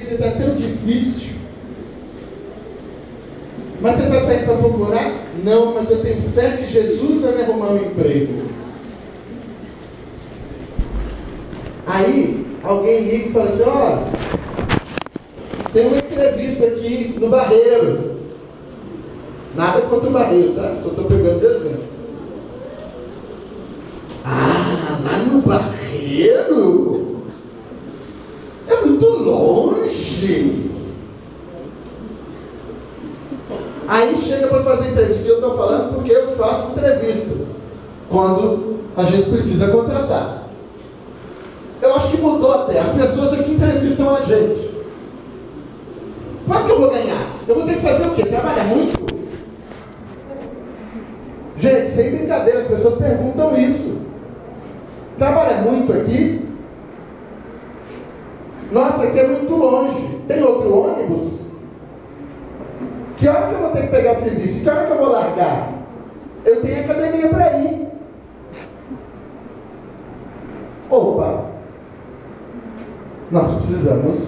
vida está tão difícil. Mas você está saindo para procurar? Não, mas eu tenho fé que Jesus vai me arrumar um emprego. Aí, alguém liga e fala assim, olha, tem uma entrevista aqui no Barreiro. Nada contra o Barreiro, tá? Só estou pegando exemplo. Ah, lá no Barreiro? É muito longe. Aí chega para fazer entrevista. Eu estou falando porque eu faço entrevistas quando a gente precisa contratar. Eu acho que mudou até. As pessoas aqui entrevistam a gente. Quanto que eu vou ganhar? Eu vou ter que fazer o quê? Trabalhar muito? Gente, sem brincadeira, as pessoas perguntam isso. Trabalha muito aqui? Nossa, aqui é muito longe. Tem outro ônibus? Que hora que eu vou ter que pegar o serviço? Que hora que eu vou largar? Eu tenho academia para ir. Opa! Nós precisamos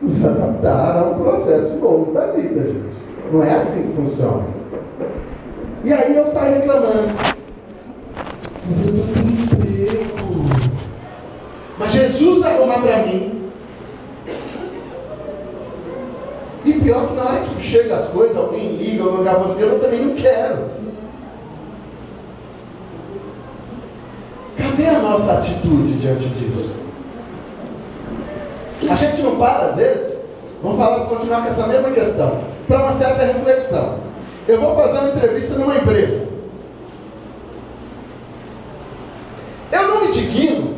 nos adaptar a um processo novo da vida, gente. Não é assim que funciona. E aí eu saio reclamando. Mas eu estou sem emprego. Mas Jesus vai arrumar para mim. E pior que na hora que chega as coisas, alguém liga, alguém grava, eu também não quero. Cadê a nossa atitude diante disso? A gente não para, às vezes, vamos continuar com essa mesma questão, para uma certa reflexão. Eu vou fazer uma entrevista numa empresa. Eu não me digno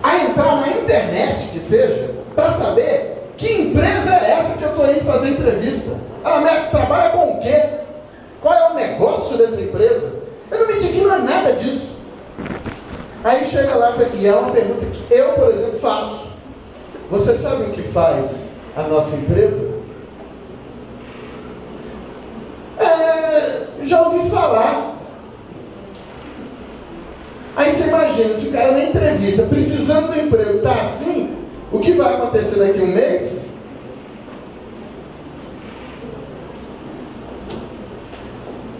a entrar na internet, que seja, para saber que empresa é essa que eu estou indo fazer entrevista. Ela trabalha com o quê? Qual é o negócio dessa empresa? Eu não me digno a nada disso. Aí chega lá e é uma pergunta que eu, por exemplo, faço. Você sabe o que faz a nossa empresa? Já ouvi falar. Aí você imagina, se o cara na entrevista, precisando do emprego, está assim, o que vai acontecer daqui a um mês?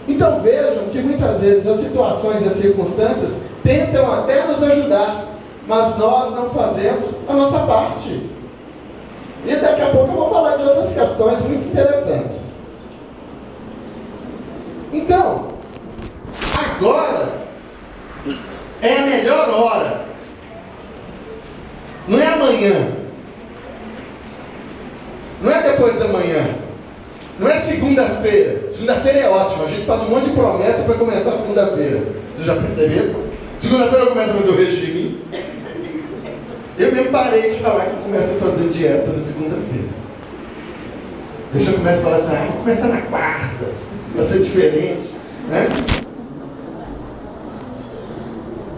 Então vejam que muitas vezes as situações e as circunstâncias tentam até nos ajudar, mas nós não fazemos a nossa parte. E daqui a pouco eu vou falar de outras questões muito interessantes. Então, agora é a melhor hora. Não é amanhã. Não é depois da manhã. Não é segunda-feira. Segunda-feira é ótimo. A gente faz um monte de promessa para começar a segunda-feira. Vocês já perceberam? Segunda-feira eu começo o meu regime. Eu mesmo parei de falar que eu começo a fazer dieta na segunda-feira. Eu já começo a falar assim, vou começar na quarta. Vai ser diferente. Né?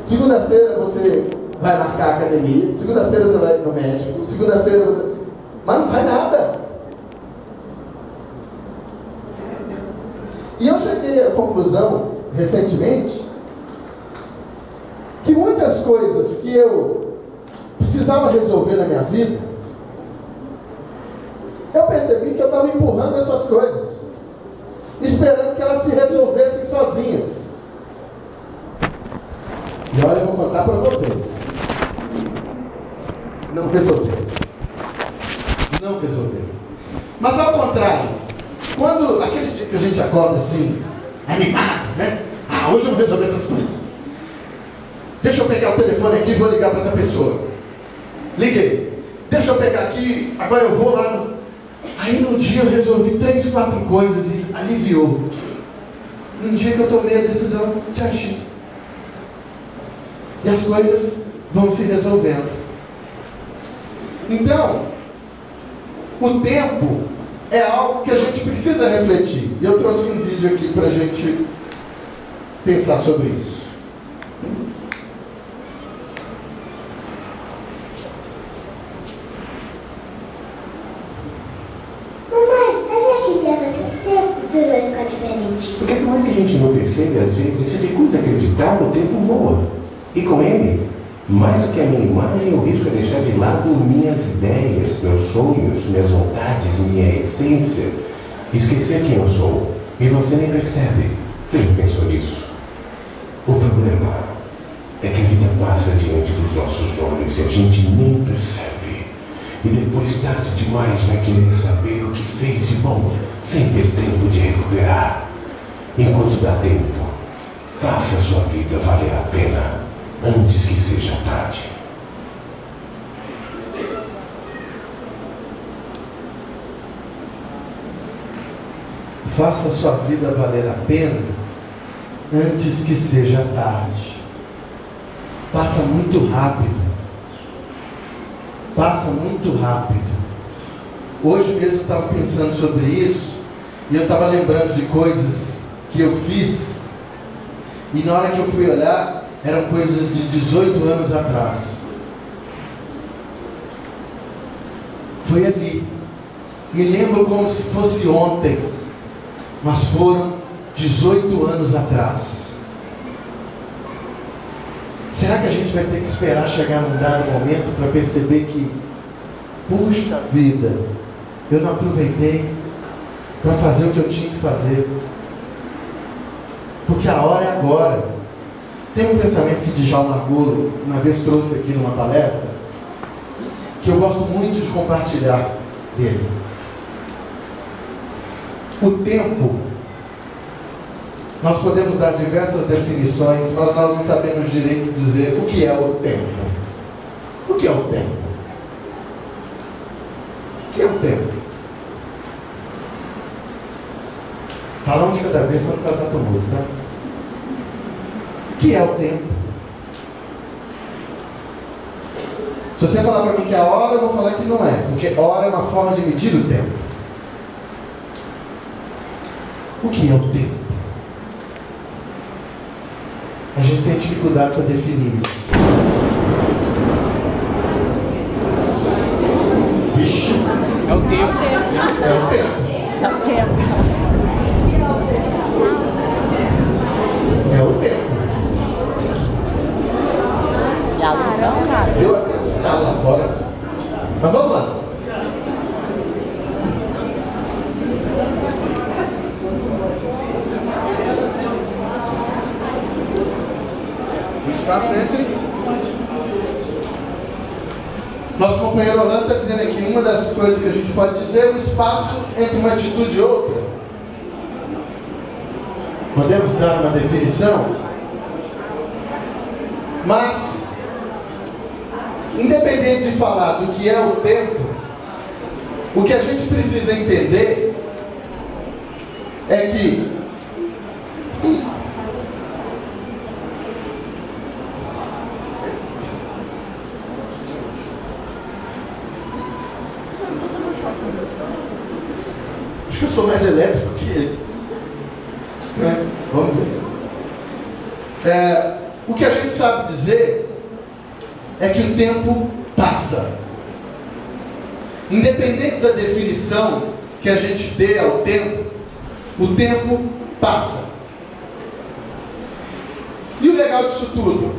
Segunda-feira você vai marcar a academia. Segunda-feira você vai no médico. Segunda-feira você... Mas não faz nada. E eu cheguei à conclusão, recentemente, que muitas coisas que eu precisava resolver na minha vida, eu percebi que eu estava empurrando essas coisas, esperando que elas se resolvessem sozinhas. E olha, eu vou contar para vocês. Não resolveu. Não resolveu. Mas ao contrário, quando aquele dia que a gente acorda assim, animado, né? Hoje eu vou resolver essas coisas. Deixa eu pegar o telefone aqui e vou ligar para essa pessoa. Liguei. Deixa eu pegar aqui, agora eu vou lá. Aí no dia eu resolvi 3, 4 coisas e aliviou. Num dia que eu tomei a decisão de agir. E as coisas vão se resolvendo. Então, o tempo é algo que a gente precisa refletir. E eu trouxe um vídeo aqui para a gente pensar sobre isso. Porque por mais que a gente não perceba, às vezes se recusa a acreditar, o tempo voa. E com ele, Mais do que a minha imagem, eu risco deixar de lado minhas ideias, meus sonhos, minhas vontades, minha essência. Esquecer quem eu sou. E você nem percebe. Você já pensou nisso? O problema é que a vida passa diante dos nossos olhos e a gente nem percebe. E depois, tarde demais, vai querer saber o que fez de bom, sem ter tempo de recuperar. Enquanto dá tempo, faça a sua vida valer a pena, antes que seja tarde. Faça a sua vida valer a pena, antes que seja tarde. Passa muito rápido. Passa muito rápido. Hoje mesmo eu estava pensando sobre isso, e eu estava lembrando de coisas que eu fiz, e na hora que eu fui olhar, eram coisas de 18 anos atrás. Foi ali. Me lembro como se fosse ontem, mas foram 18 anos atrás. Será que a gente vai ter que esperar chegar num dado momento para perceber que, puxa vida, eu não aproveitei para fazer o que eu tinha que fazer? Porque a hora é agora. Tem um pensamento que Djalma Argolo uma vez trouxe aqui numa palestra, que eu gosto muito de compartilhar dele. O tempo, nós podemos dar diversas definições, mas nós não sabemos direito dizer o que é o tempo. O que é o tempo? O que é o tempo? Fala um de cada vez para não causar tumulto, tá? O que é o tempo? Se você falar para mim que é a hora, eu vou falar que não é, porque hora é uma forma de medir o tempo. O que é o tempo? A gente tem dificuldade para definir isso. Vixe. É o tempo. É o tempo. É o tempo. É o tempo. E a luz não, cara. Deu até um sinal lá fora. Mas vamos lá. O espaço entre... Nosso companheiro Orlando está dizendo aqui, uma das coisas que a gente pode dizer é o espaço entre uma atitude e outra. Podemos dar uma definição? Mas, independente de falar do que é o tempo, o que a gente precisa entender é que acho que eu sou mais elétrico que ele. Né? Vamos ver. O que a gente sabe dizer é que o tempo passa. Independente da definição que a gente dê ao tempo, o tempo passa. E o legal disso tudo?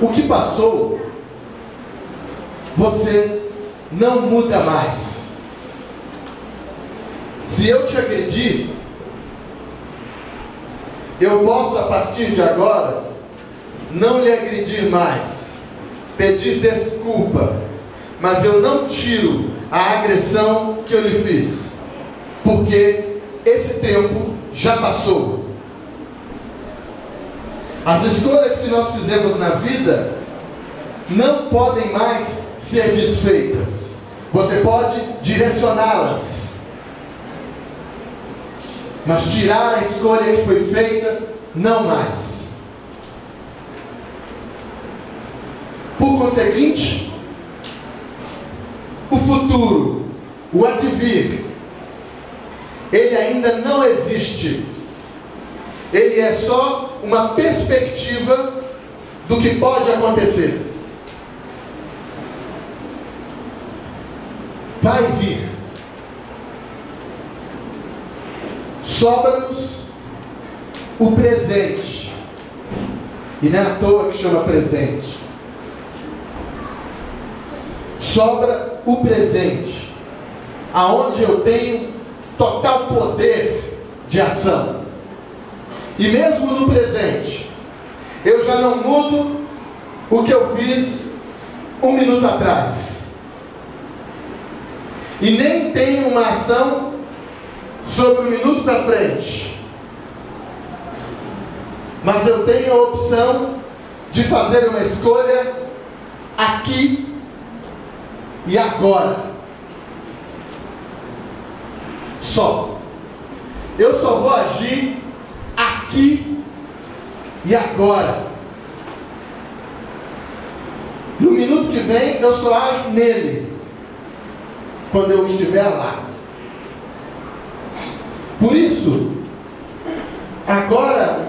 O que passou, você não muda mais. Se eu te agredir, eu posso a partir de agora não lhe agredir mais, pedir desculpa, mas eu não tiro a agressão que eu lhe fiz, porque esse tempo já passou. As escolhas que nós fizemos na vida não podem mais ser desfeitas. Você pode direcioná-las, mas tirar a escolha que foi feita, não mais. Por conseguinte, o futuro, o advir, ele ainda não existe. Ele é só uma perspectiva do que pode acontecer. Vai vir. Sobra-nos o presente. E não é à toa que chama presente. Sobra o presente, aonde eu tenho total poder de ação. E mesmo no presente, eu já não mudo o que eu fiz 1 minuto atrás. E nem tenho uma ação sobre o minuto da frente. Mas eu tenho a opção de fazer uma escolha aqui e agora. Só. Eu só vou agir aqui e agora. No minuto que vem, eu só ajo nele, quando eu estiver lá. Por isso, agora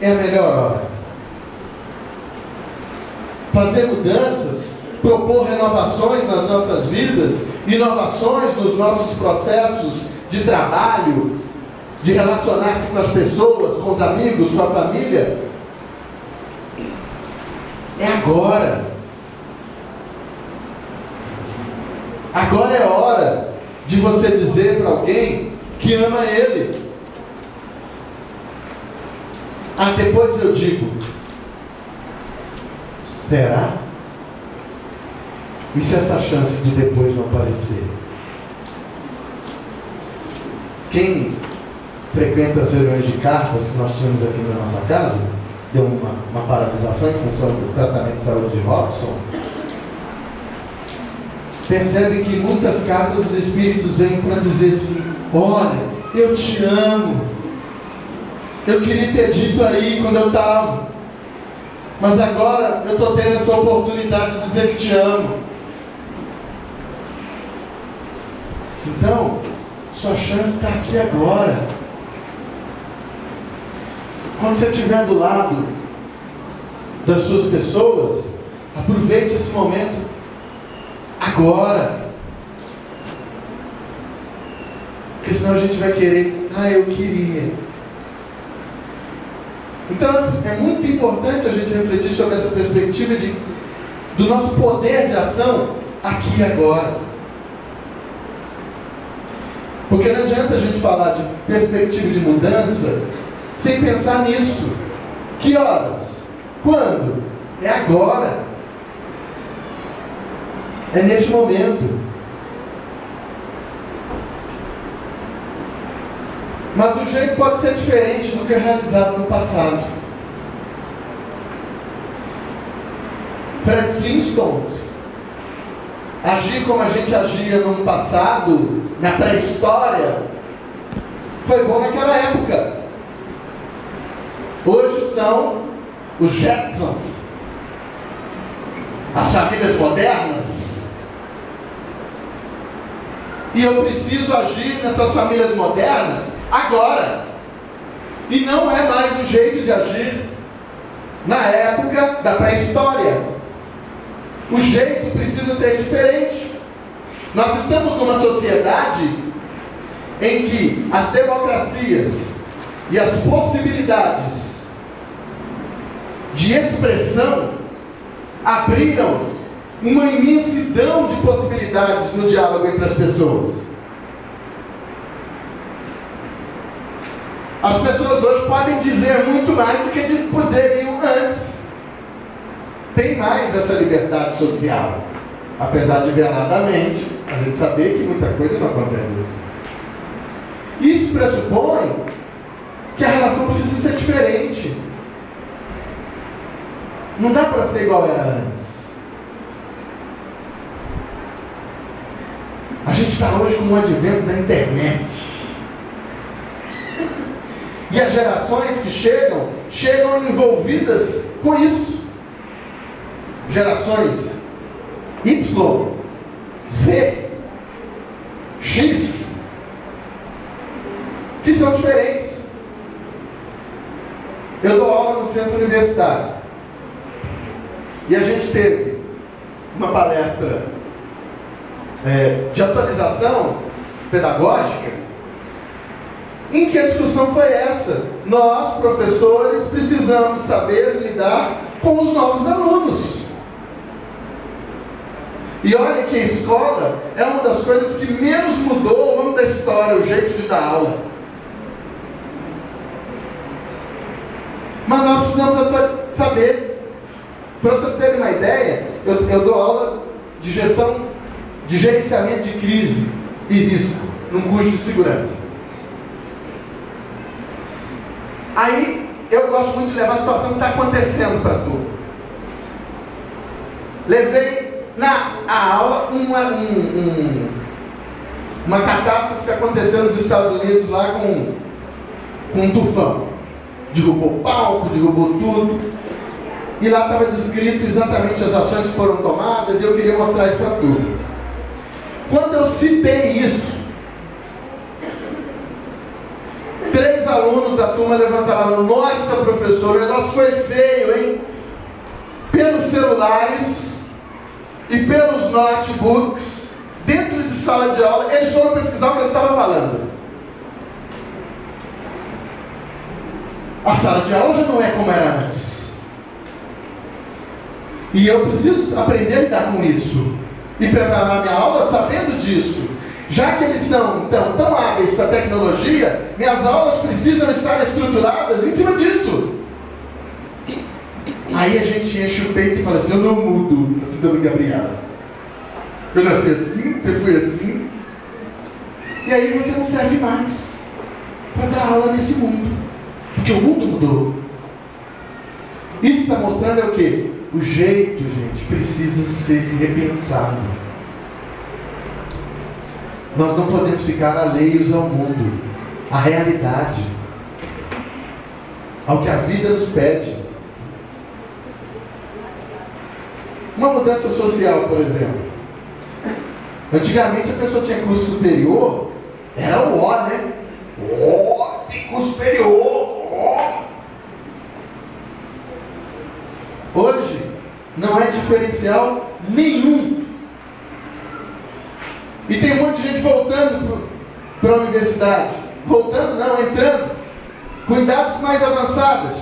é a melhor hora. Fazer mudanças, propor renovações nas nossas vidas, inovações nos nossos processos de trabalho, de relacionar-se com as pessoas, com os amigos, com a família. É agora. Agora é hora de você dizer para alguém que ama ele. Ah, depois eu digo. Será? E se essa chance de depois não aparecer? Quem frequenta as reuniões de cartas que nós tínhamos aqui na nossa casa, deu uma paralisação em função do tratamento de saúde de Robson, percebe que em muitas cartas os espíritos vêm para dizer assim: olha, eu te amo, eu queria ter dito aí quando eu estava, mas agora eu estou tendo essa oportunidade de dizer que te amo. Então, sua chance está aqui agora. Quando você estiver do lado das suas pessoas, aproveite esse momento agora. Porque senão a gente vai querer, eu queria. Então é muito importante a gente refletir sobre essa perspectiva do nosso poder de ação aqui e agora. Porque não adianta a gente falar de perspectiva de mudança sem pensar nisso. Que horas? Quando? É agora. É neste momento. Mas o jeito pode ser diferente do que é realizado no passado. Fred Flintstone agir como a gente agia no passado, na pré-história, foi bom naquela época. Hoje são os Jetsons, as famílias modernas. E eu preciso agir nessas famílias modernas agora. E não é mais o jeito de agir na época da pré-história. O jeito precisa ser diferente. Nós estamos numa sociedade em que as democracias e as possibilidades de expressão abriram uma imensidão de possibilidades no diálogo entre as pessoas. As pessoas hoje podem dizer muito mais do que poderiam antes. Tem mais essa liberdade social, apesar de veladamente a gente saber que muita coisa não acontece assim. Isso pressupõe que a relação precisa ser diferente. Não dá para ser igual era antes. A gente está hoje com o advento da internet. E as gerações que chegam envolvidas com isso. Gerações Y, Z, X, que são diferentes. Eu dou aula no centro universitário. E a gente teve uma palestra de atualização pedagógica em que a discussão foi essa. Nós, professores, precisamos saber lidar com os novos alunos. E olha que a escola é uma das coisas que menos mudou ao longo da história, o jeito de dar aula. Mas nós precisamos saber. Para vocês terem uma ideia, eu dou aula de gestão, de gerenciamento de crise e risco, num curso de segurança. Aí, eu gosto muito de levar a situação que está acontecendo para tu. Levei na aula uma catástrofe que aconteceu nos Estados Unidos lá com um tufão. Derrubou palco, derrubou tudo. E lá estava descrito exatamente as ações que foram tomadas, e eu queria mostrar isso para tu. Quando eu citei isso, 3 alunos da turma levantaram a mão. Nossa, professor, o negócio foi feio, hein? Pelos celulares e pelos notebooks, dentro de sala de aula, eles foram pesquisar o que eu estava falando. A sala de aula já não é como era antes. E eu preciso aprender a lidar com isso. E preparar minha aula sabendo disso. Já que eles são tão hábeis com a tecnologia, minhas aulas precisam estar estruturadas em cima disso. Aí a gente enche o peito e fala assim: eu não mudo, assim, dona Gabriela. Eu nasci assim, você foi assim. E aí você não serve mais para dar aula nesse mundo. Porque o mundo mudou. Isso está mostrando é o quê? O jeito, gente, precisa ser repensado. Nós não podemos ficar alheios ao mundo, à realidade, ao que a vida nos pede. Uma mudança social, por exemplo. Antigamente a pessoa tinha curso superior, era o ó, né? Ó, tem curso superior, ó. Hoje não é diferencial nenhum. E tem um monte de gente voltando para a universidade. Voltando não, entrando. Com idades mais avançadas.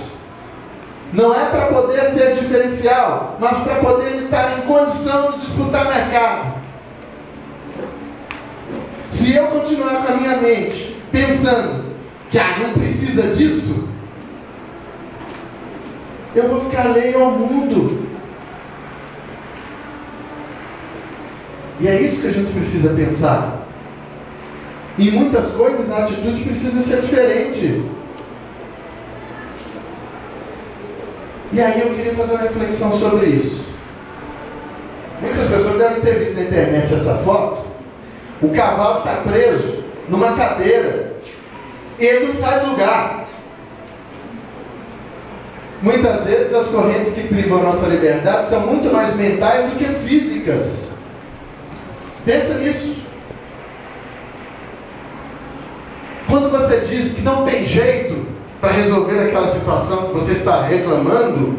Não é para poder ter diferencial, mas para poder estar em condição de disputar mercado. Se eu continuar com a minha mente pensando que não precisa disso, eu vou ficar alheio ao mundo. E é isso que a gente precisa pensar. Em muitas coisas a atitude precisa ser diferente. E aí eu queria fazer uma reflexão sobre isso. Muitas pessoas devem ter visto na internet essa foto. O cavalo está preso numa cadeira e ele não sai do lugar. Muitas vezes as correntes que privam a nossa liberdade são muito mais mentais do que físicas. Pensa nisso. Quando você diz que não tem jeito para resolver aquela situação que você está reclamando,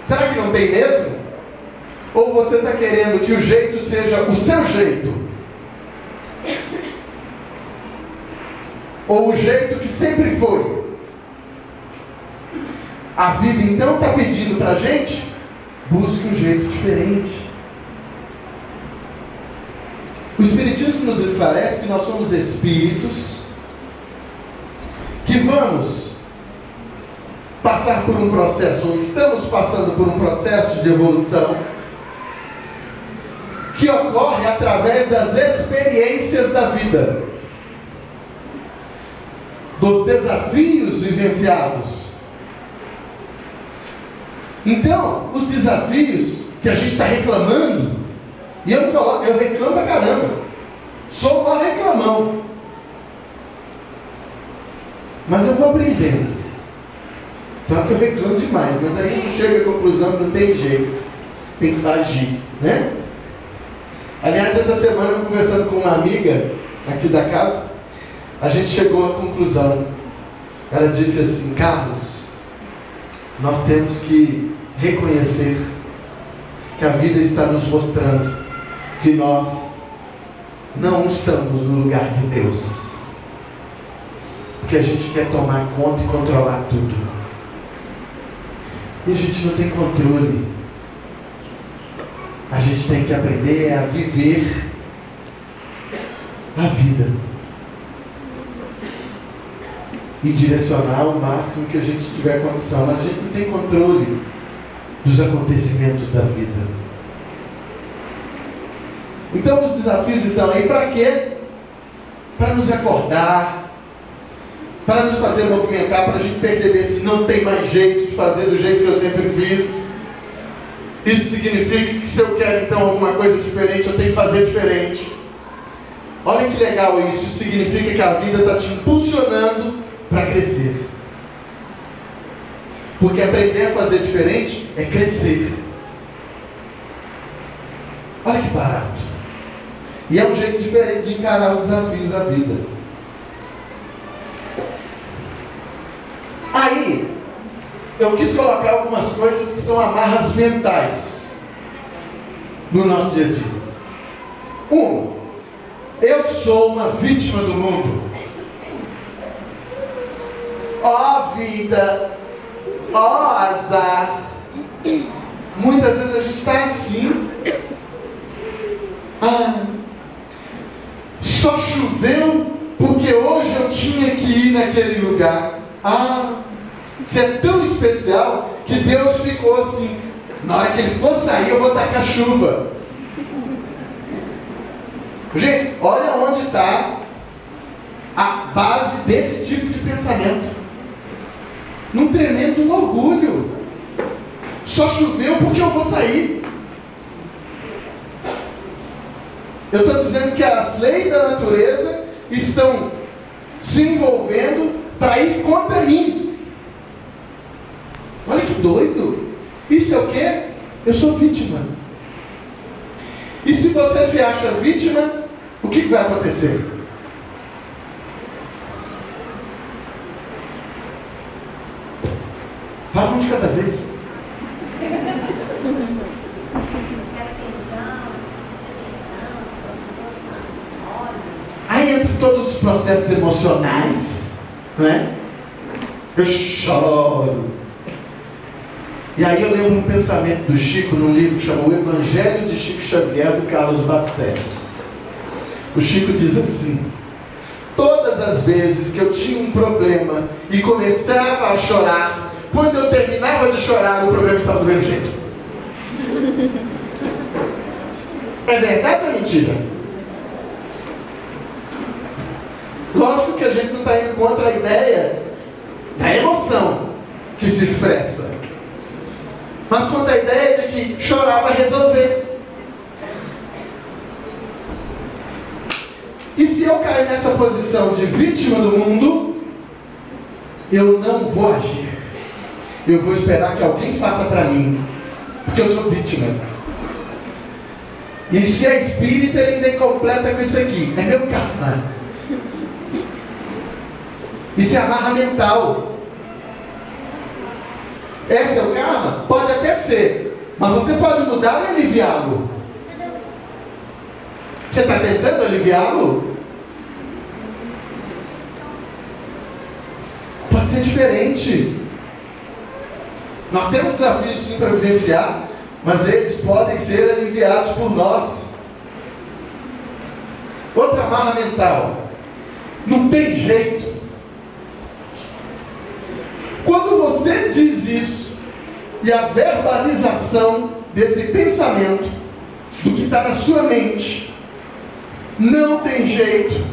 será que não tem mesmo? Ou você está querendo que o jeito seja o seu jeito? Ou o jeito que sempre foi? A vida então está pedindo para a gente, busque um jeito diferente. O Espiritismo nos esclarece que nós somos espíritos que vamos passar por um processo, ou estamos passando por um processo de evolução que ocorre através das experiências da vida, dos desafios vivenciados. Então, os desafios que a gente está reclamando, e eu reclamo pra caramba, sou um reclamão, mas eu vou aprendendo. Só que eu reclamo demais, mas aí a gente chega à conclusão que não tem jeito, tem que agir, né? Aliás, essa semana, conversando com uma amiga aqui da casa, a gente chegou à conclusão. Ela disse assim: Carlos, nós temos que reconhecer que a vida está nos mostrando que nós não estamos no lugar de Deus. Porque a gente quer tomar conta e controlar tudo. E a gente não tem controle. A gente tem que aprender a viver a vida. E direcionar o máximo que a gente tiver condição. Mas a gente não tem controle dos acontecimentos da vida. Então os desafios estão aí para quê? Para nos acordar, para nos fazer movimentar, para a gente perceber se não tem mais jeito de fazer do jeito que eu sempre fiz. Isso significa que se eu quero então alguma coisa diferente, eu tenho que fazer diferente. Olha que legal isso. Isso significa que a vida está te impulsionando para crescer. Porque aprender a fazer diferente é crescer. Olha que barato. E é um jeito diferente de encarar os desafios da vida. Aí, eu quis colocar algumas coisas que são amarras mentais no nosso dia a dia. Eu sou uma vítima do mundo. Ó vida, ó azar. Muitas vezes a gente está assim. Só choveu porque hoje eu tinha que ir naquele lugar. Isso é tão especial que Deus ficou assim. Na hora que ele for sair, eu vou tacar chuva. Gente, olha onde está a base desse tipo de pensamento. Num tremendo orgulho. Só choveu porque eu vou sair. Eu estou dizendo que as leis da natureza estão se envolvendo para ir contra mim. Olha que doido. Isso é o quê? Eu sou vítima. E se você se acha vítima, o que vai acontecer? Fala um de cada vez. Aí entra todos os processos emocionais, não é? Eu choro. E aí eu lembro um pensamento do Chico num livro que chama O Evangelho de Chico Xavier, do Carlos Bacelli. O Chico diz assim: todas as vezes que eu tinha um problema e começava a chorar, quando eu terminava de chorar, o problema estava do mesmo jeito. É verdade ou é mentira? Lógico que a gente não está indo contra a ideia da emoção que se expressa, mas contra a ideia de que chorar vai resolver. E se eu cair nessa posição de vítima do mundo, eu não vou agir. Eu vou esperar que alguém faça para mim, porque eu sou vítima. E se é espírita, ele ainda completa com isso aqui: é meu karma. Isso é amarra mental. É seu karma? Pode até ser, mas você pode mudar e aliviá-lo. Você está tentando aliviá-lo? Pode ser diferente. Nós temos desafios sim para vivenciar, mas eles podem ser aliviados por nós. Outra amarra mental: não tem jeito. Quando você diz isso, e a verbalização desse pensamento, do que está na sua mente, não tem jeito,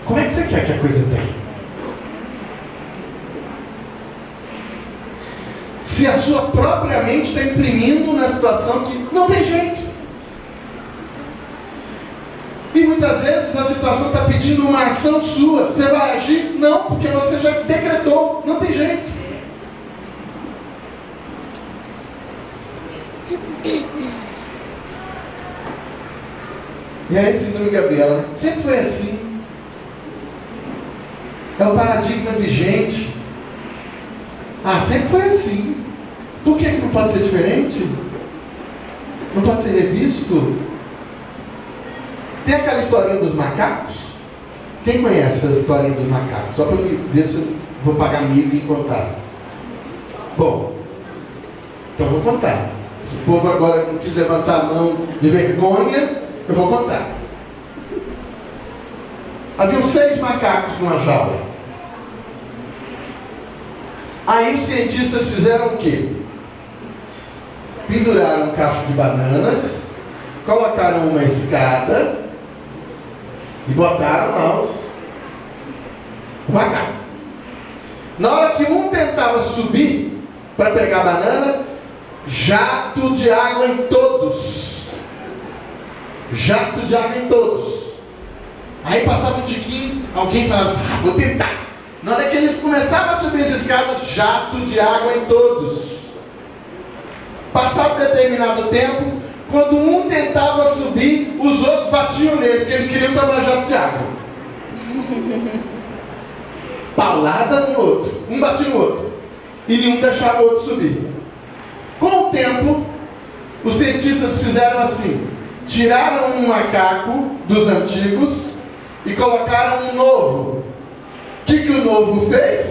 como é que você quer que a coisa tenha? Se a sua própria mente está imprimindo na situação que não tem jeito. E muitas vezes a situação está pedindo uma ação sua. Você vai agir? Não, porque você já decretou. Não tem jeito. E aí, síndrome Gabriela, sempre foi assim. É o paradigma vigente. Sempre foi assim. Por que não pode ser diferente? Não pode ser revisto? Tem aquela historinha dos macacos. Quem conhece essa história dos macacos? Só para eu ver se eu vou pagar mico e contar. Bom, então eu vou contar. Se o povo agora não quis levantar a mão de vergonha, eu vou contar. Havia 6 macacos numa jaula. Aí os cientistas fizeram o quê? Penduraram um cacho de bananas, colocaram uma escada e botaram lá o macaco. Na hora que um tentava subir para pegar a banana, jato de água em todos. Jato de água em todos. Aí passava um tiquinho, alguém falava assim, vou tentar. Na hora que eles começavam a subir as escadas, jato de água em todos. Passava um determinado tempo, quando um tentava subir, os outros batiam nele, porque eles queriam tomar jato de água. Paulada no outro, um batia no outro, e nenhum deixava o outro subir. Com o tempo, os cientistas fizeram assim, tiraram um macaco dos antigos e colocaram um novo. O que o novo fez?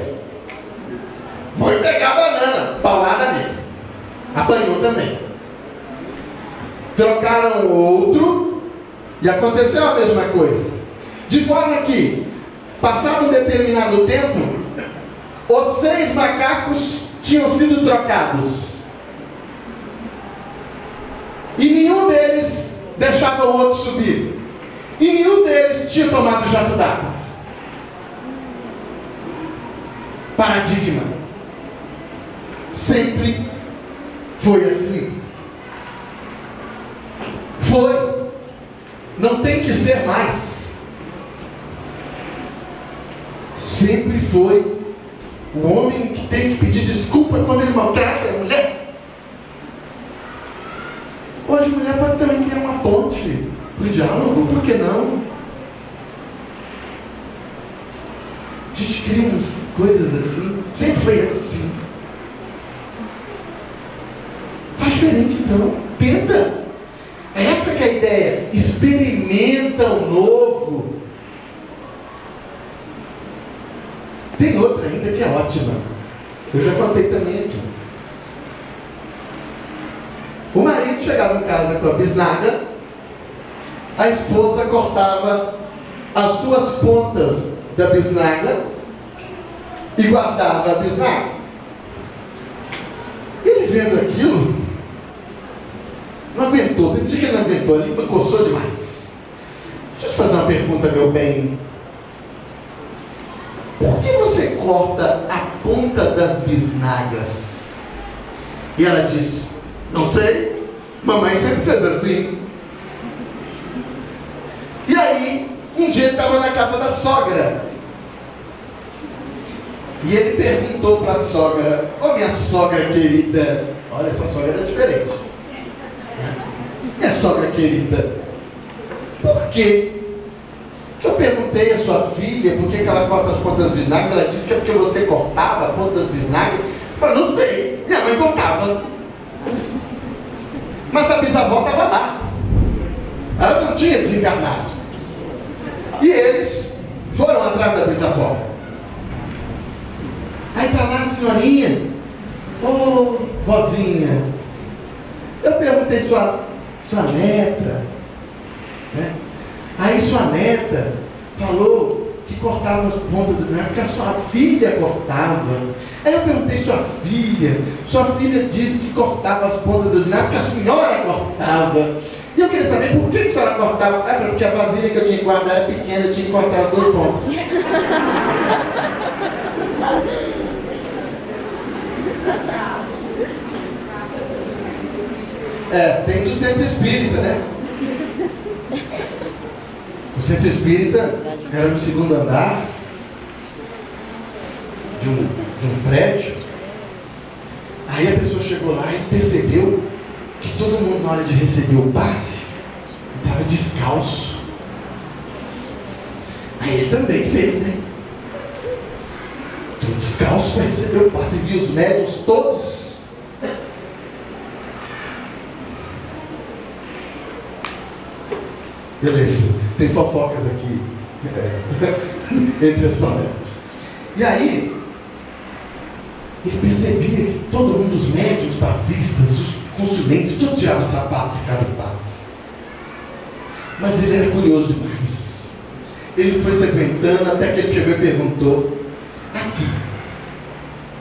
Foi pegar a banana, paulada nele. Apanhou também. Trocaram o outro e aconteceu a mesma coisa. De forma que, passado um determinado tempo, os 6 macacos tinham sido trocados. E nenhum deles deixava o outro subir. E nenhum deles tinha tomado jato d'água. Paradigma. Sempre foi assim. Foi. Não tem que ser mais. Sempre foi o homem que tem que pedir desculpa quando ele maltrata a mulher. Hoje a mulher pode também criar uma ponte para o diálogo, por que não? A gente cria umas coisas assim, sempre foi assim. Faz diferente então, tenta. Essa que é a ideia, experimenta o novo. Tem outra ainda que é ótima, eu já contei também aqui. O marido chegava em casa com a bisnaga, a esposa cortava as 2 pontas da bisnaga e guardava a bisnaga. Ele vendo aquilo, não aguentou. Tem dia que ele não aguentou, a língua coçou demais. Deixa eu te fazer uma pergunta, meu bem. Por que você corta a ponta das bisnagas? E ela disse, não sei, mamãe sempre fez assim. E aí, um dia ele estava na casa da sogra. E ele perguntou para a sogra, ô minha sogra querida, olha, essa sogra era diferente. Minha sogra querida, por quê? Eu perguntei à sua filha por que ela corta as pontas das bisnagas, ela disse que é porque você cortava a ponta das bisnagas. Eu falei, não sei, minha mãe cortava. Mas a bisavó estava lá. Ela não tinha desencarnado. E eles foram atrás da bisavó. Aí está lá a senhorinha, ô vozinha, eu perguntei sua neta, né? Aí sua neta falou que cortava as pontas do bisnaga, porque a sua filha cortava. Aí eu perguntei sua filha disse que cortava as pontas do bisnaga, porque a senhora cortava. E eu queria saber por que a senhora cortava. Ah, porque a vasilha que eu tinha que guardar era pequena, eu tinha que cortar as 2 pontas. Tem do centro espírita, né? O centro espírita era no 2º andar de um prédio. Aí a pessoa chegou lá e percebeu que todo mundo, na hora de receber o passe, estava descalço. Aí ele também fez, né? Estou descalço para receber o passe. E viu os médios todos. Beleza, tem fofocas aqui. entre as palestras. E aí, ele percebia que todo mundo, os médicos, passistas, os consulentes, todos tiravam o sapato e ficavam em paz. Mas ele era curioso demais. Ele foi se aguentando até que ele chegou e perguntou: aqui,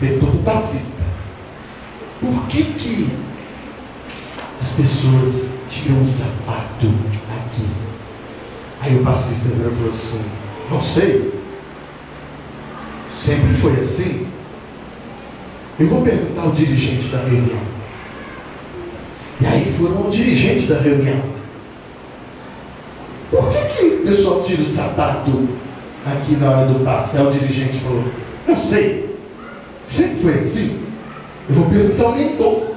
perguntou para o passista, por que as pessoas tiram o sapato aqui? Aí o passista virou e falou assim: não sei, sempre foi assim. Eu vou perguntar ao dirigente da reunião. E aí foram ao dirigente da reunião: por que o pessoal tira o sapato aqui na hora do passe? Aí o dirigente falou: não sei, sempre foi assim. Eu vou perguntar ao mentor.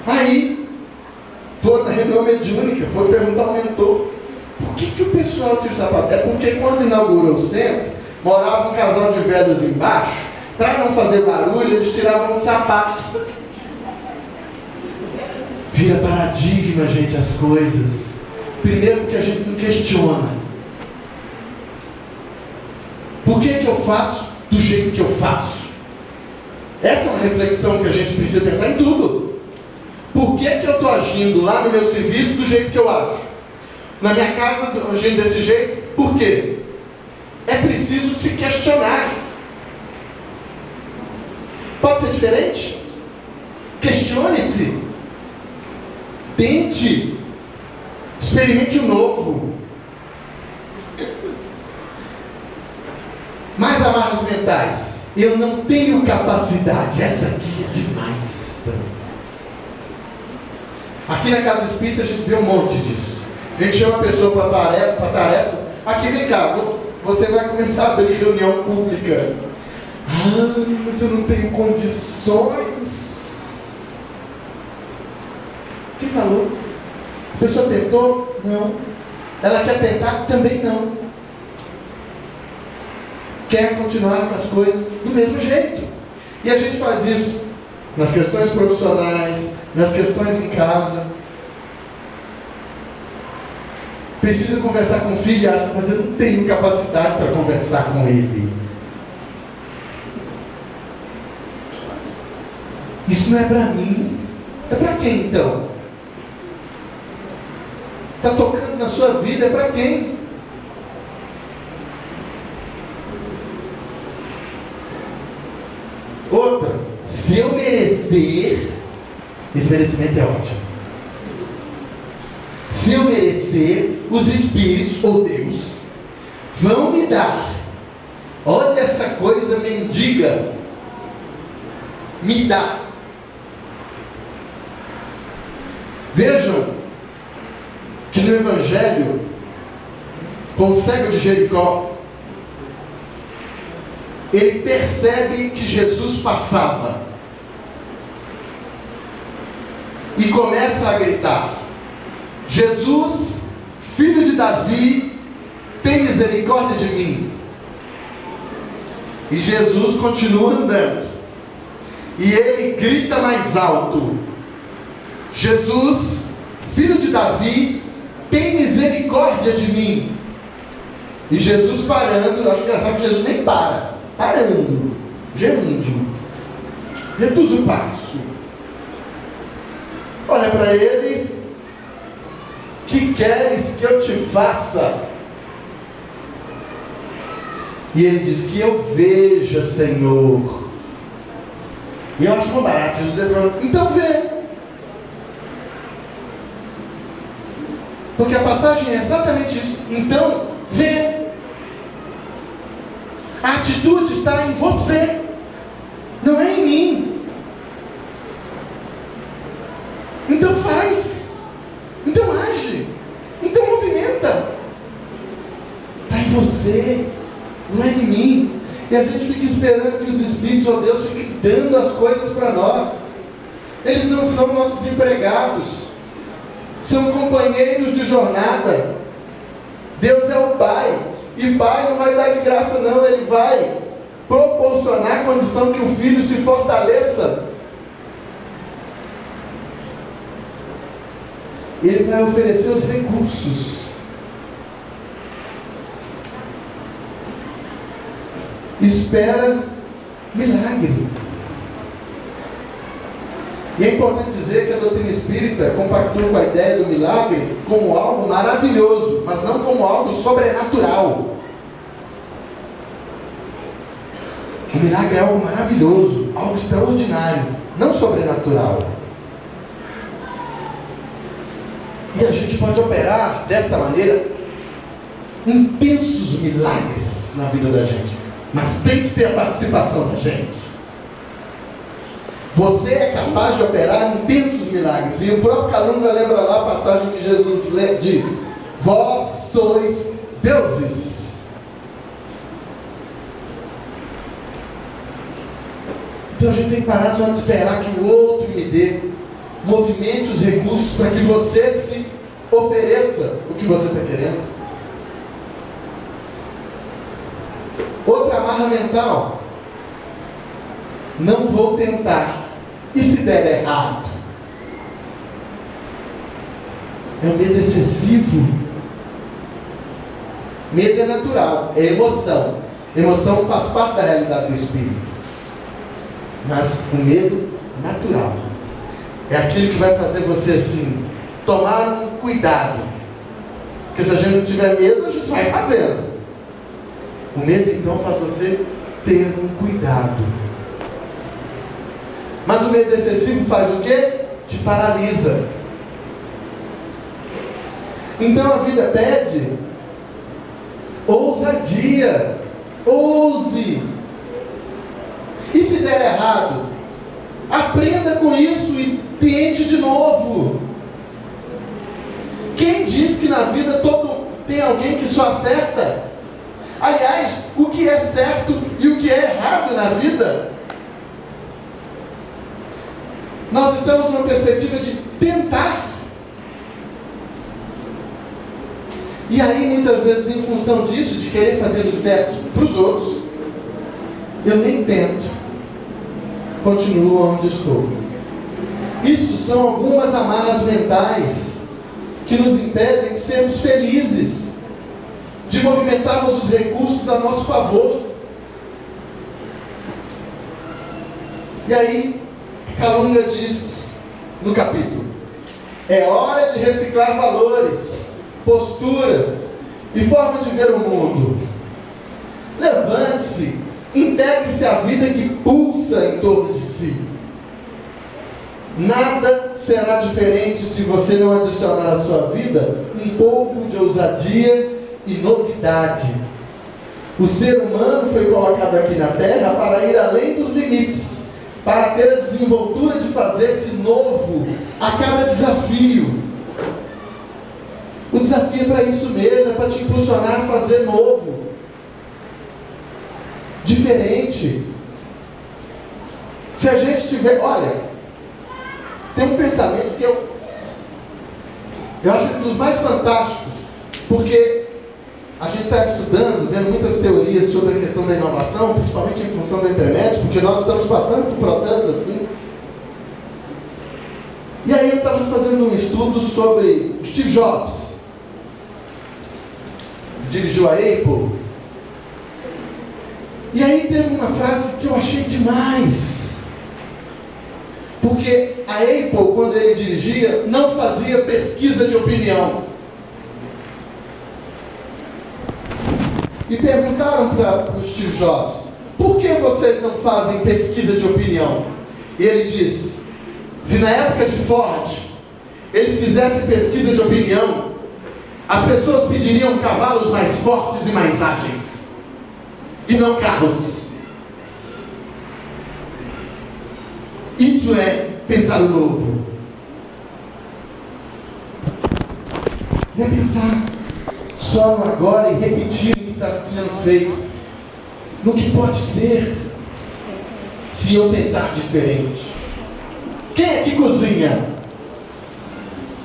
Aí foi na reunião mediúnica, foi perguntar ao mentor: por que o pessoal tira o sapato? É porque quando inaugurou o centro, morava um casal de velhos embaixo. Para não fazer barulho, eles tiravam o sapato. Vira paradigma, gente, as coisas. Primeiro porque a gente não questiona. Por que eu faço do jeito que eu faço? Essa é uma reflexão que a gente precisa pensar em tudo. Por que eu estou agindo lá no meu serviço do jeito que eu acho? Na minha casa, agindo desse jeito? Por quê? É preciso se questionar. Pode ser diferente? Questione-se. Tente. Experimente o novo. Mais amarras mentais. Eu não tenho capacidade. Essa aqui é demais. Aqui na Casa Espírita a gente vê um monte disso. A gente chama a pessoa para tarefa. Aqui, vem cá, você vai começar a abrir reunião pública. Mas eu não tenho condições. Quem falou? A pessoa tentou? Não. Ela quer tentar? Também não. Quer continuar com as coisas do mesmo jeito. E a gente faz isso nas questões profissionais, nas questões em casa. Precisa conversar com o filho e acha, mas eu não tenho capacidade para conversar com ele. Isso não é para mim. É para quem então? Está tocando na sua vida, é para quem? Outra, se eu merecer, esse merecimento é ótimo. Se eu merecer, os espíritos ou Deus vão me dar. Olha essa coisa mendiga. Me dá. Vejam que no Evangelho, com o cego de Jericó, ele percebe que Jesus passava e começa a gritar: Jesus, filho de Davi, tem misericórdia de mim. E Jesus continua andando. E ele grita mais alto: Jesus, filho de Davi, tem misericórdia de mim. E Jesus parando, acho engraçado que Jesus nem para. Parando, gerúndio. Reduz o passo. Olha para ele: que queres que eu te faça? E ele diz: que eu veja, Senhor. E eu acho barato. Então vê. Porque a passagem é exatamente isso. Então vê. A atitude está em você, não é em mim. Então faz. Então age. Então movimenta. Está em você, não é em mim. E a gente fica esperando que os Espíritos, ó Deus, fiquem dando as coisas para nós. Eles não são nossos empregados, são companheiros de jornada. Deus é o Pai, e Pai não vai dar de graça não, Ele vai proporcionar a condição que o Filho se fortaleça. Ele vai oferecer os recursos. espera milagre. E é importante dizer que a doutrina espírita compactua com a ideia do milagre como algo maravilhoso, mas não como algo sobrenatural. O milagre é algo maravilhoso, algo extraordinário, não sobrenatural. E a gente pode operar dessa maneira intensos milagres na vida da gente, mas tem que ter a participação da gente. Você é capaz de operar intensos milagres. E o próprio Calunga lembra lá a passagem que Jesus diz: vós sois deuses. Então a gente tem que parar só de esperar que o outro me dê, movimente os recursos para que você se ofereça o que você está querendo. Outra amarra mental: não vou tentar. E se der errado? É um medo excessivo. Medo é natural, é emoção. Emoção faz parte da realidade do espírito. Mas o medo natural é aquilo que vai fazer você assim, tomar um cuidado. Porque se a gente não tiver medo, a gente vai fazendo. O medo então faz você ter um cuidado. Mas o medo excessivo faz o quê? Te paralisa. Então a vida pede ousadia. Ouse. E se der errado, aprenda com isso e tente de novo. Quem diz que na vida todo tem alguém que só acerta? Aliás, o que é certo e o que é errado na vida, nós estamos numa perspectiva de tentar. E aí, muitas vezes, em função disso, de querer fazer o certo para os outros, eu nem tento, continuo onde estou. Isso são algumas amarras mentais que nos impedem de sermos felizes, de movimentarmos os recursos a nosso favor. E aí, Calunga diz no capítulo: é hora de reciclar valores, posturas e formas de ver o mundo. Levante-se, integre-se à vida que pulsa em torno de si. Nada será diferente se você não adicionar à sua vida um pouco de ousadia e novidade. O ser humano foi colocado aqui na Terra para ir além dos limites, para ter a desenvoltura de fazer-se novo a cada desafio. O desafio é para isso mesmo, é para te impulsionar a fazer novo, diferente. Se a gente tiver, olha, tem um pensamento que eu acho um dos mais fantásticos, porque a gente está estudando, vendo muitas teorias sobre a questão da inovação, principalmente em função da internet, porque nós estamos passando por processos assim. E aí eu estava fazendo um estudo sobre Steve Jobs, dirigiu a Apple. E aí teve uma frase que eu achei demais. Porque a Apple, quando ele dirigia, não fazia pesquisa de opinião. E perguntaram para o Steve Jobs: por que vocês não fazem pesquisa de opinião? E ele disse: se na época de Ford eles fizessem pesquisa de opinião, as pessoas pediriam cavalos mais fortes e mais ágeis, e não carros. Isso é pensar o novo. Não é pensar só no agora e repetir o que está sendo feito, no que pode ser, se eu tentar diferente. Quem é que cozinha?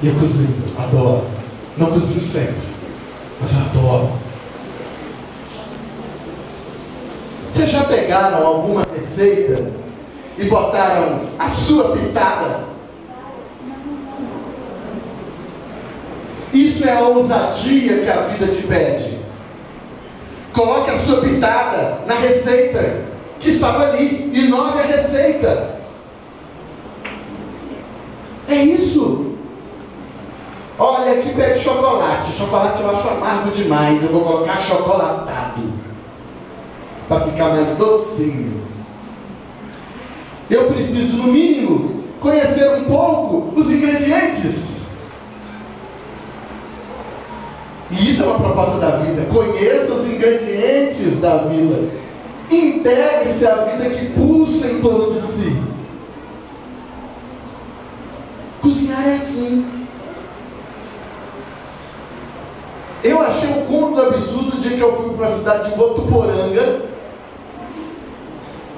Eu cozinho, adoro. Não cozinho sempre, mas eu adoro. Vocês já pegaram alguma receita e botaram a sua pitada? Isso é a ousadia que a vida te pede. Coloque a sua pitada na receita que estava ali. Inove a receita. É isso. Olha, aqui pede chocolate. Chocolate eu acho amargo demais. Eu vou colocar chocolatado para ficar mais docinho. Eu preciso, no mínimo, conhecer um pouco os ingredientes. E isso é uma proposta da vida. Conheça os ingredientes da vida. Integre-se à vida que pulsa em torno de si. Cozinhar é assim. Eu achei um cômodo absurdo o dia que eu fui para a cidade de Votuporanga.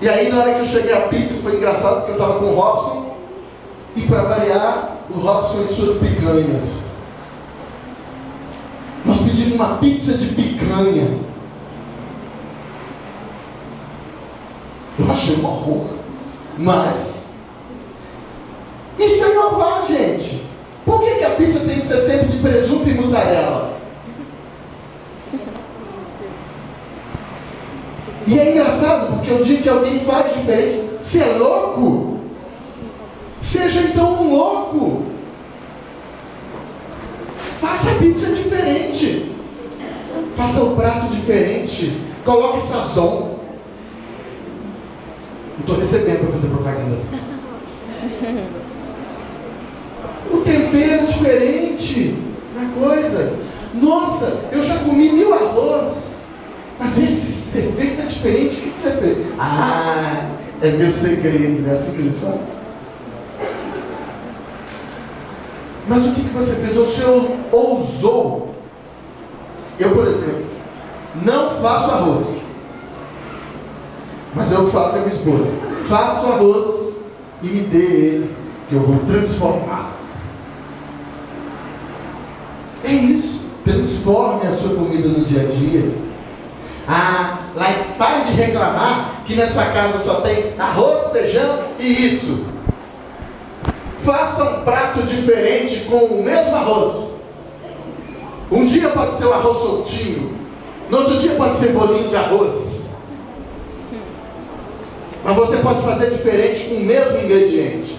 E aí, na hora que eu cheguei a pizza, foi engraçado porque eu estava com o Robson. E para variar, o Robson e suas picanhas. Nós pedimos uma pizza de picanha. Eu achei uma horror. Mas isso é inovar, gente. Por que a pizza tem que ser sempre de presunto e mussarela? E é engraçado, porque eu digo que alguém faz diferente. Se é louco, seja então um louco. Faça a pizza diferente. Faça o prato diferente. Coloque sazon. Não estou recebendo para fazer propaganda. O tempero diferente na coisa. Nossa, eu já comi 1000 arroz. Mas esse cerveja está diferente. O que você fez? Ah, é meu segredo. É assim que eles falam. Mas o que você fez? O senhor ousou. Eu, por exemplo, não faço arroz. Mas eu falo para minha esposa: faça o arroz e me dê ele, que eu vou transformar. É isso. Transforme a sua comida no dia a dia. Pare de reclamar que na sua casa só tem arroz, feijão e isso. Faça um prato diferente com o mesmo arroz. Um dia pode ser o arroz soltinho, no outro dia pode ser bolinho de arroz. Mas você pode fazer diferente com o mesmo ingrediente.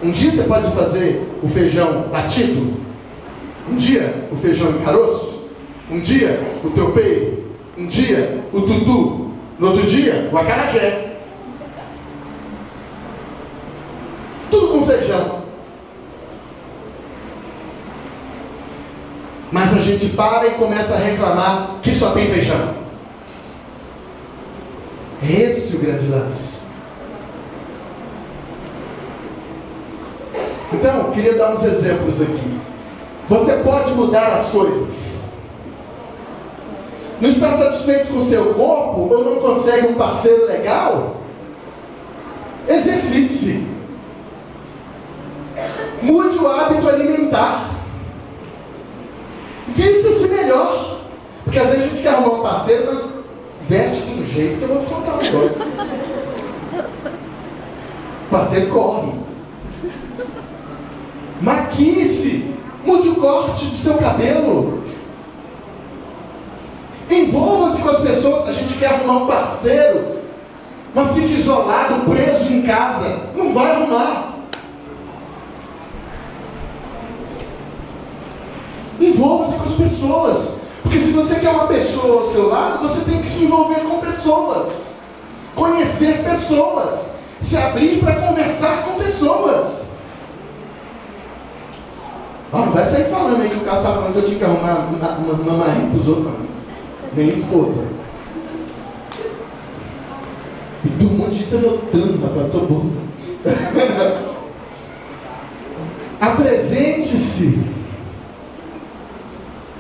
Um dia você pode fazer o feijão batido, um dia o feijão em caroço, um dia o tropeiro, um dia o tutu, no outro dia o acarajé. Tudo com feijão. Mas a gente para e começa a reclamar que só tem feijão. É esse o grande lance. Então, queria dar uns exemplos aqui. Você pode mudar as coisas. Não está satisfeito com o seu corpo ou não consegue um parceiro legal? Exercite-se. Mude o hábito alimentar. Vista-se melhor. Porque às vezes a gente quer arrumar um parceiro, mas veste de um jeito que eu vou te contar uma coisa. O parceiro corre. Maquie-se. Mude o corte do seu cabelo. Envolva-se com as pessoas. A gente quer arrumar um parceiro, mas fica isolado, preso em casa. Não vai arrumar. Envolva-se com as pessoas. Porque se você quer uma pessoa ao seu lado, você tem que se envolver com pessoas. Conhecer pessoas. Se abrir para conversar com pessoas. Não vai sair falando aí que o cara está falando que eu tinha que arrumar uma marido para os outros. Nem esposa. E tem um monte de gente anotando, rapaz, tô bom. Apresente-se.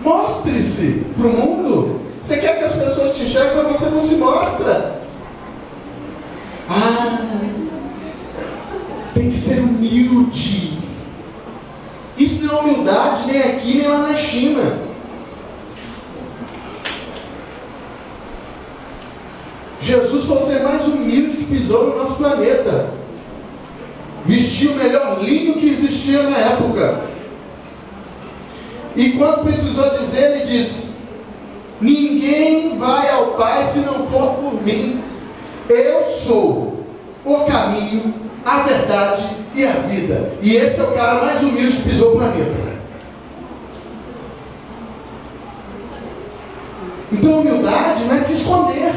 Mostre-se para o mundo. Você quer que as pessoas te enxerguem, mas você não se mostra. Tem que ser humilde. Isso não é humildade nem aqui nem lá na China. Jesus foi o ser mais humilde que pisou no nosso planeta. Vestiu o melhor linho que existia na época. E quando precisou dizer, ele disse: ninguém vai ao Pai se não for por mim. Eu sou o caminho, a verdade e a vida. E esse é o cara mais humilde que pisou o planeta. Então humildade não é se esconder.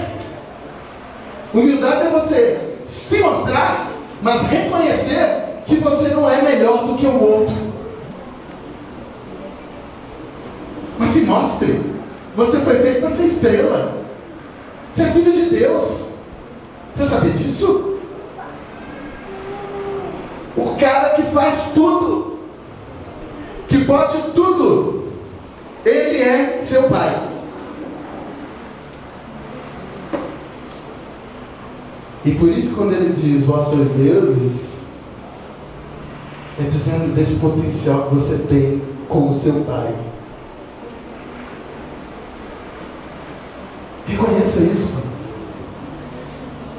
Humildade é você se mostrar, mas reconhecer que você não é melhor do que o outro. Mas se mostre. Você foi feito para ser estrela. Você é filho de Deus. Você sabia disso? O cara que faz tudo, que pode tudo, ele é seu pai. E por isso, quando ele diz vós sois deuses, é dizendo desse potencial que você tem com o seu pai. Reconheça isso.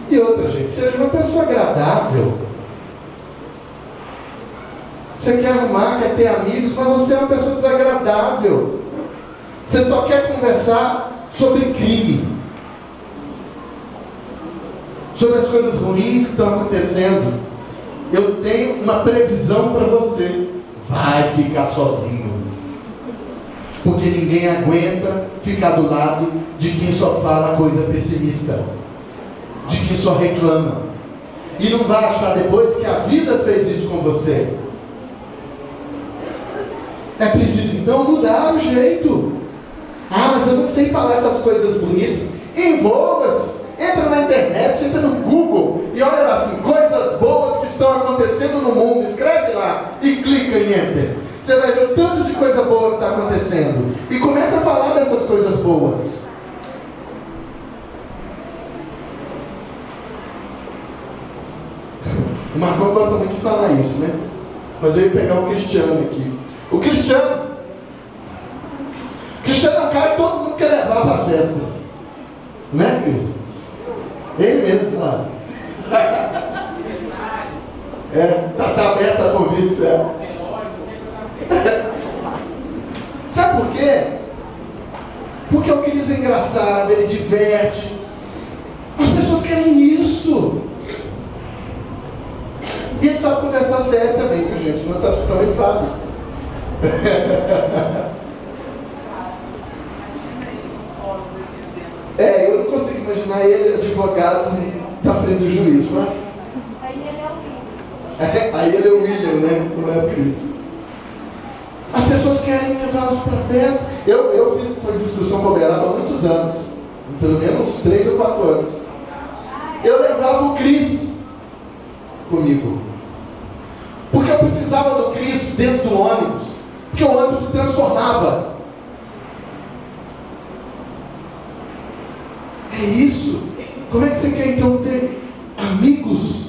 E outra, gente, seja uma pessoa agradável. Você quer arrumar, quer ter amigos, mas você é uma pessoa desagradável. Você só quer conversar sobre crime, sobre as coisas ruins que estão acontecendo. Eu tenho uma previsão para você: vai ficar sozinho. Porque ninguém aguenta ficar do lado de quem só fala coisa pessimista, de quem só reclama. E não vai achar depois que a vida fez isso com você. É preciso então mudar o jeito. Ah, mas eu não sei falar essas coisas bonitas. Envolva-se. Entra na internet, entra no Google e olha lá assim, coisas boas que estão acontecendo no mundo. Escreve lá e clica em Enter. Você vai ver o tanto de coisa boa que está acontecendo. E começa a falar dessas coisas boas. O Marcão gosta muito de falar isso, né? Mas eu ia pegar o Cristiano aqui. O Cristiano é um cara que todo mundo quer levar para as festas. Né, Cris? Ele mesmo, lá. Tá aberto a convite, certo? Sabe por quê? Porque o Cris é engraçado, ele diverte. As pessoas querem isso. E ele sabe conversar sério também, viu, gente? Mas também sabe. Eu não consigo imaginar ele advogado na frente do juiz, mas... Aí ele é o William, né? Não é o Cris. As pessoas querem levá-los para a festa. Eu fiz instrução para Uberaba há muitos anos. Pelo menos 3 ou 4 anos. Eu levava o Cris comigo. Porque eu precisava do Cris dentro do ônibus. Porque o ônibus se transformava. É isso. Como é que você quer então ter amigos?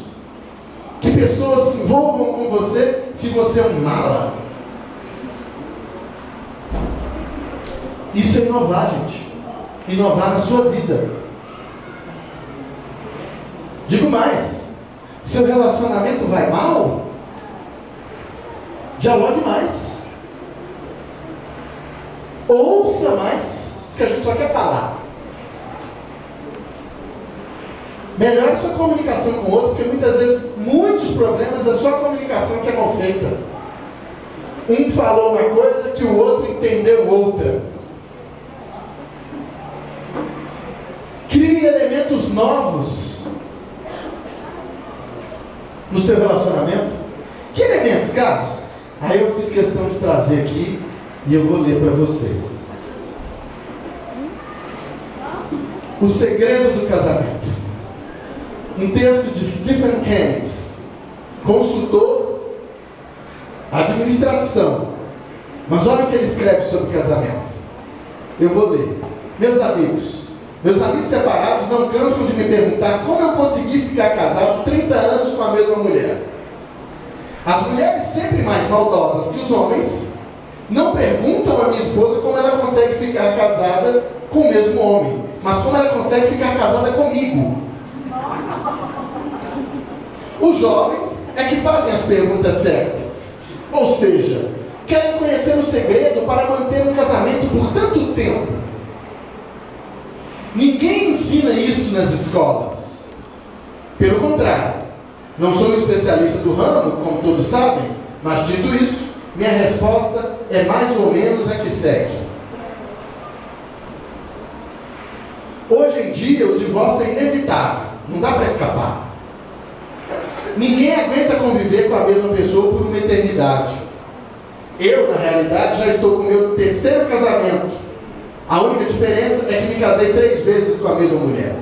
Que pessoas se envolvam com você se você é um mala? Isso é inovar, gente. Inovar na sua vida. Digo mais. Seu relacionamento vai mal? Dialogue mais. Ouça mais. Porque a gente só quer falar. Melhore sua comunicação com o outro, porque muitas vezes, muitos problemas da sua comunicação que é mal feita. Um falou uma coisa que o outro entendeu outra. Crie elementos novos no seu relacionamento. Que elementos, Carlos? Aí eu fiz questão de trazer aqui e eu vou ler para vocês. O segredo do casamento. Um texto de Stephen Kennedy, consultor, administração. Mas olha o que ele escreve sobre casamento. Eu vou ler. Meus amigos separados não cansam de me perguntar como eu consegui ficar casado 30 anos com a mesma mulher. As mulheres, sempre mais maldosas que os homens, não perguntam à minha esposa como ela consegue ficar casada com o mesmo homem, mas como ela consegue ficar casada comigo. Os jovens é que fazem as perguntas certas. Ou seja, querem conhecer o segredo para manter um casamento por tanto tempo. Ninguém ensina isso nas escolas. Pelo contrário, não sou um especialista do ramo, como todos sabem, mas dito isso, minha resposta é mais ou menos a que segue. Hoje em dia, o divórcio é inevitável, não dá para escapar. Ninguém aguenta conviver com a mesma pessoa por uma eternidade. Eu, na realidade, já estou com o meu terceiro casamento. A única diferença é que me casei 3 vezes com a mesma mulher.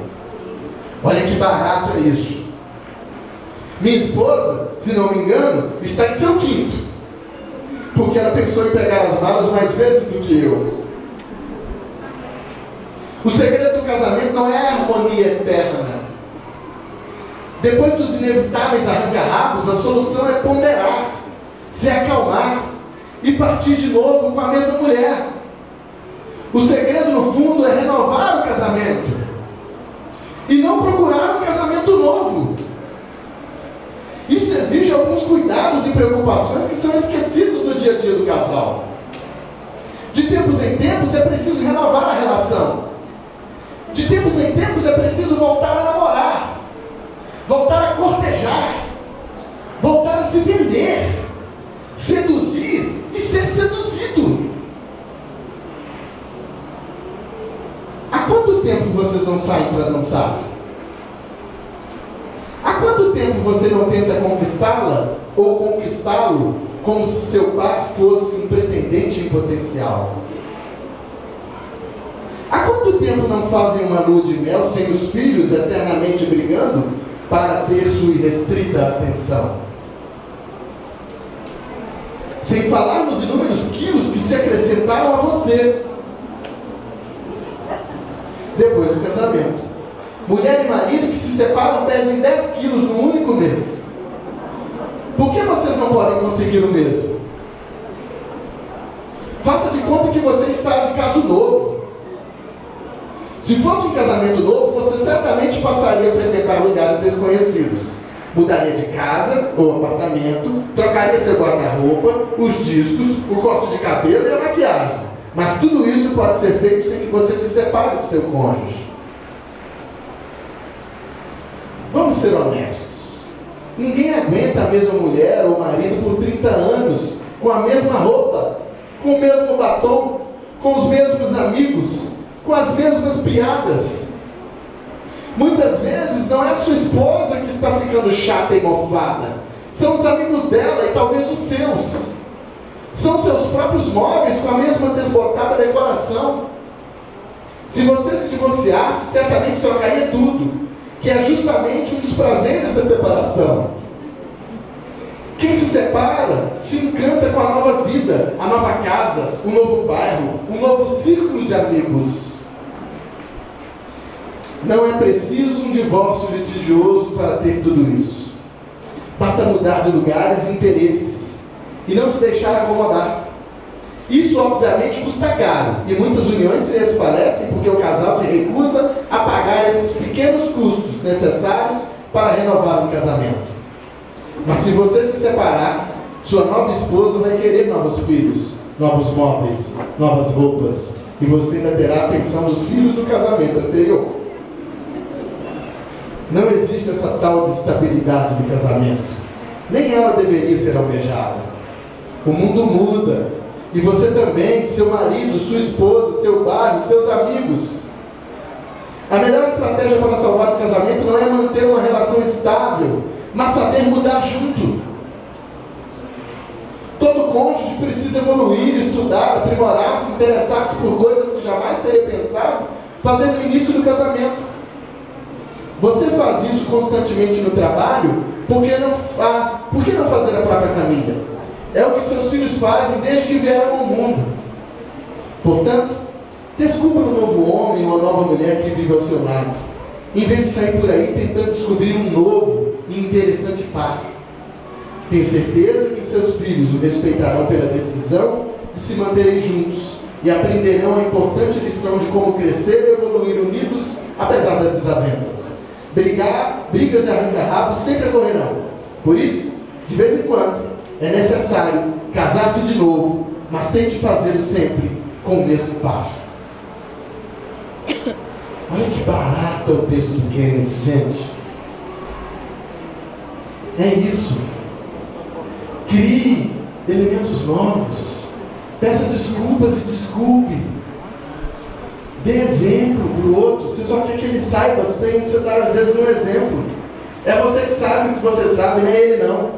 Olha que barato é isso. Minha esposa, se não me engano, está em seu 5º. Porque ela pensou em pegar as malas mais vezes do que eu. O segredo do casamento não é a harmonia eterna. Depois dos inevitáveis arranca-rabos, a solução é ponderar, se acalmar e partir de novo com a mesma mulher. O segredo, no fundo, é renovar o casamento e não procurar um casamento novo. Isso exige alguns cuidados e preocupações que são esquecidos no dia a dia do casal. De tempos em tempos é preciso renovar a relação. De tempos em tempos é preciso voltar a namorar, voltar a cortejar, voltar a se vender, seduzir e ser seduzido. Há quanto tempo vocês não saem para dançar? Há quanto tempo você não tenta conquistá-la ou conquistá-lo como se seu par fosse um pretendente em potencial? Há quanto tempo não fazem uma lua de mel sem os filhos eternamente brigando para ter sua irrestrita atenção? Sem falar nos inúmeros quilos que se acrescentaram a você depois do casamento. Mulher e marido que se separam perdem 10 quilos no único mês. Por que vocês não podem conseguir o mesmo? Faça de conta que você está de caso novo. Se fosse um casamento novo, você certamente passaria a frequentar lugares desconhecidos. Mudaria de casa ou apartamento, trocaria seu guarda-roupa, os discos, o corte de cabelo e a maquiagem. Mas tudo isso pode ser feito sem que você se separe do seu cônjuge. Vamos ser honestos. Ninguém aguenta a mesma mulher ou marido por 30 anos, com a mesma roupa, com o mesmo batom, com os mesmos amigos, com as mesmas piadas. Muitas vezes não é a sua esposa que está ficando chata e mofada. São os amigos dela e talvez os seus. São seus próprios móveis com a mesma desbotada decoração. Se você se divorciasse, certamente trocaria tudo, que é justamente um dos prazeres da separação. Quem se separa se encanta com a nova vida, a nova casa, o novo bairro, um novo círculo de amigos. Não é preciso um divórcio litigioso para ter tudo isso. Basta mudar de lugares e interesses e não se deixar acomodar. Isso, obviamente, custa caro, e muitas uniões se desfalecem porque o casal se recusa a pagar esses pequenos custos necessários para renovar um casamento. Mas se você se separar, sua nova esposa vai querer novos filhos, novos móveis, novas roupas, e você ainda terá a pensão dos filhos do casamento anterior. Não existe essa tal de estabilidade do casamento. Nem ela deveria ser almejada. O mundo muda. E você também, seu marido, sua esposa, seu bairro, seus amigos. A melhor estratégia para salvar o casamento não é manter uma relação estável, mas saber mudar junto. Todo cônjuge precisa evoluir, estudar, aprimorar-se, interessar-se por coisas que jamais teria pensado fazer no início do casamento. Você faz isso constantemente no trabalho, por que não fazer a própria família? É o que seus filhos fazem desde que vieram ao mundo. Portanto, descubra um novo homem ou uma nova mulher que vive ao seu lado, em vez de sair por aí tentando descobrir um novo e interessante par. Tenho certeza que seus filhos o respeitarão pela decisão de se manterem juntos e aprenderão a importante lição de como crescer e evoluir unidos apesar das desavenças. Brigas e arranca-rabos sempre ocorrerão. Por isso, de vez em quando, é necessário casar-se de novo, mas tem que fazê-lo sempre com o mesmo par. Olha que barato o texto do Kenneth, gente. É isso. Crie elementos novos. Peça desculpas e desculpe. Dê exemplo para o outro. Você só quer que ele saiba sem você dar, às vezes, um exemplo. É você que sabe o que você sabe, não é ele não.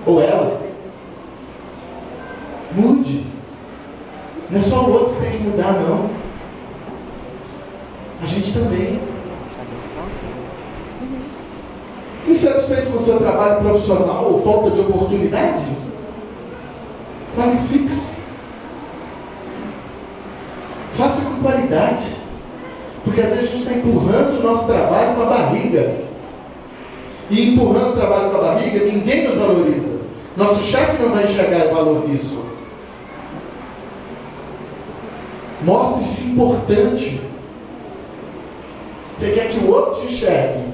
Ou ela. Mude. Não é só o outro que tem que mudar, não. A gente também. Insatisfeito com o seu trabalho profissional ou falta de oportunidade? Qualifique-se. Faça com qualidade. Porque às vezes a gente está empurrando o nosso trabalho com a barriga. E empurrando o trabalho com a barriga, ninguém nos valoriza. Nosso chefe não vai enxergar o valor disso. Mostre-se importante. Você quer que o outro te enxergue,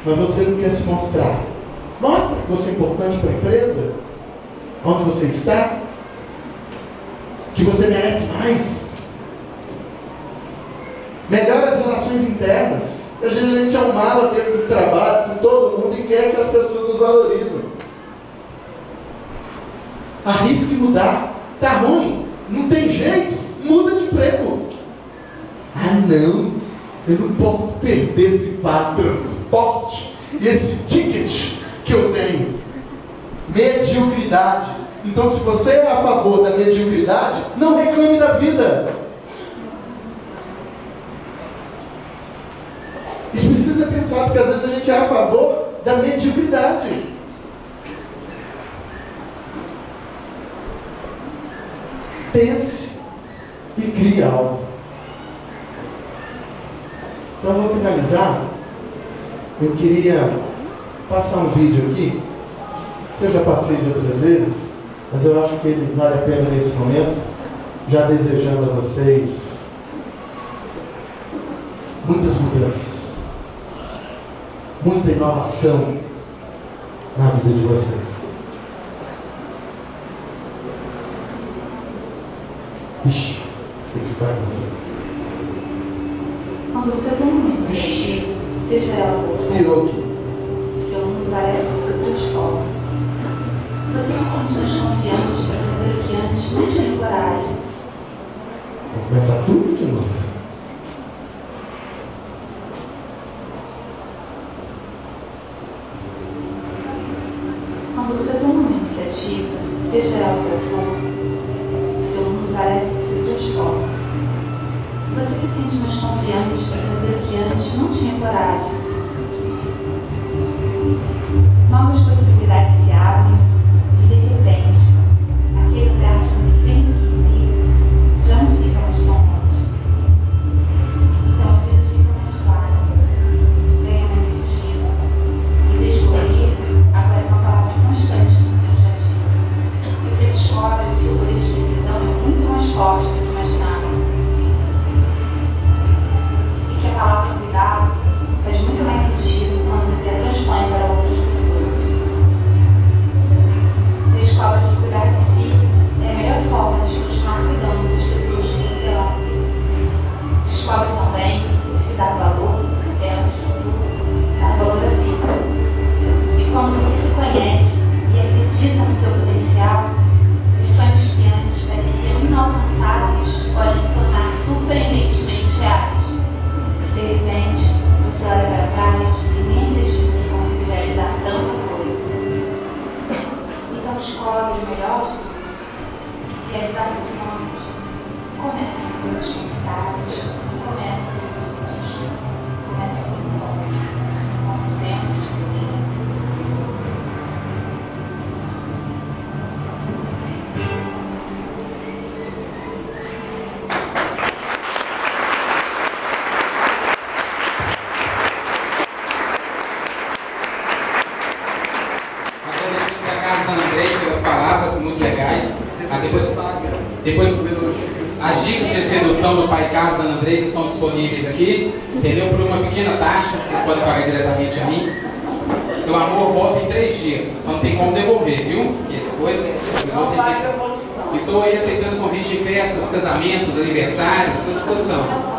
mas você não quer se mostrar. Mostra que você é importante para a empresa, onde você está, que você merece mais. Melhore as relações internas. Às vezes a gente é um mala dentro do trabalho, com todo mundo, e quer que as pessoas nos valorizem. Arrisque mudar. Está ruim, não tem jeito, muda de emprego. Ah, não, eu não posso perder esse vale transporte e esse ticket que eu tenho. Mediocridade. Então, se você é a favor da mediocridade, não reclame da vida. Isso precisa pensar, porque às vezes a gente é a favor da mediocridade. Pense e crie algo. Então, vou finalizar. Eu queria passar um vídeo aqui, que eu já passei de outras vezes, mas eu acho que ele vale a pena nesse momento, já desejando a vocês muitas mudanças, muita inovação na vida de vocês. Ixi, tem que ficar com você. Quando você tem um momento criativo, seja ela ou Virou aqui. seu mundo parece ser transforma. Você se sente mais confiante para fazer o que antes não tinha coragem. Vou começar tudo de novo. Quando você tem um momento criativo, seja ela qual for, seu mundo parece ser transforma. Você se sente mais confiante para fazer o que antes não tinha coragem. Novas possibilidades se abrem e, de repente, aquele lugar que você sempre quis ir já não fica mais tão longe. Então a vida fica mais clara, ganha mais sentido. E descobrir agora é uma palavra constante no seu dia a dia. Você descobre que o seu poder de decisão é muito mais forte do que imaginava. Que a palavra cuidado faz muito mais sentido quando você a transpõe para outras pessoas. Descobre que cuidar de si é a melhor forma de continuar cuidando das pessoas que você ama. Descobre também que se dá valor é antes de tudo, dá valor à vida. E quando você se conhece e acredita no seu potencial, os sonhos que antes pareciam inalcançáveis podem se tornar surpreendentemente reais. De repente, você olha para trás e nem acredita que conseguiu realizar tanta coisa. Então descobre o melhor de tudo. Realizar seus sonhos. Comece com coisas complicadas. Comece com sonhos. Comece com sonhos. Com tempos. Depois as dicas de sedução do Pai Carlos e Andrés estão disponíveis aqui, entendeu? Por uma pequena taxa, vocês podem pagar diretamente a mim. Seu amor volta em 3 dias. Só não tem como devolver, viu? E depois eu vou ter que... Estou aí aceitando convite de festas, casamentos, aniversários, estou à disposição.